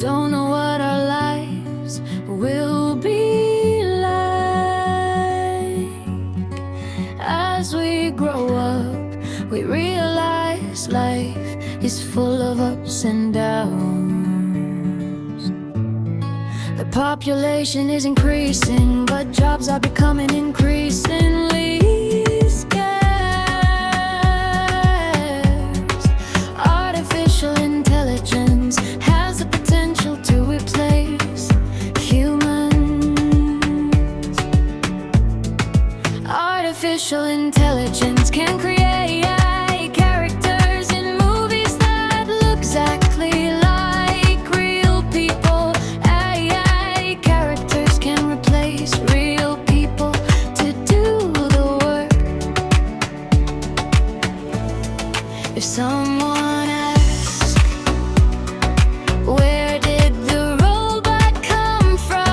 don't know what our lives will be like. As we grow up, we realize life is full of ups and downs. The population is increasing, but jobs are becoming increasingly scarce. Artificial intelligence has the potential to replace humans. Artificial intelligence can create characters in movies that look exactly like real people. AI characters can replace real people to do the work. If someone asks, where did the robot come from?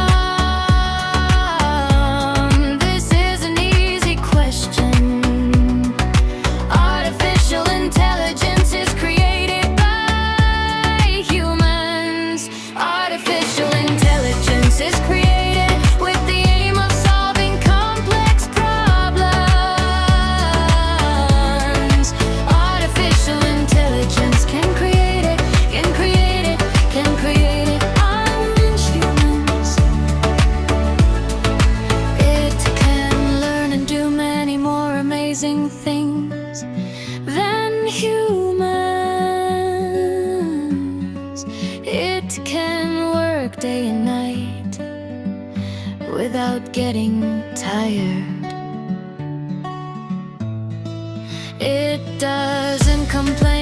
This is an easy question. Artificial intelligence is created by humans. Artificial intelligence is created with the aim of solving complex problems. Artificial intelligence can create it, can create it, can create it on humans. It can learn and do many more amazing things than humans. It can work day and night without getting tired. It doesn't complain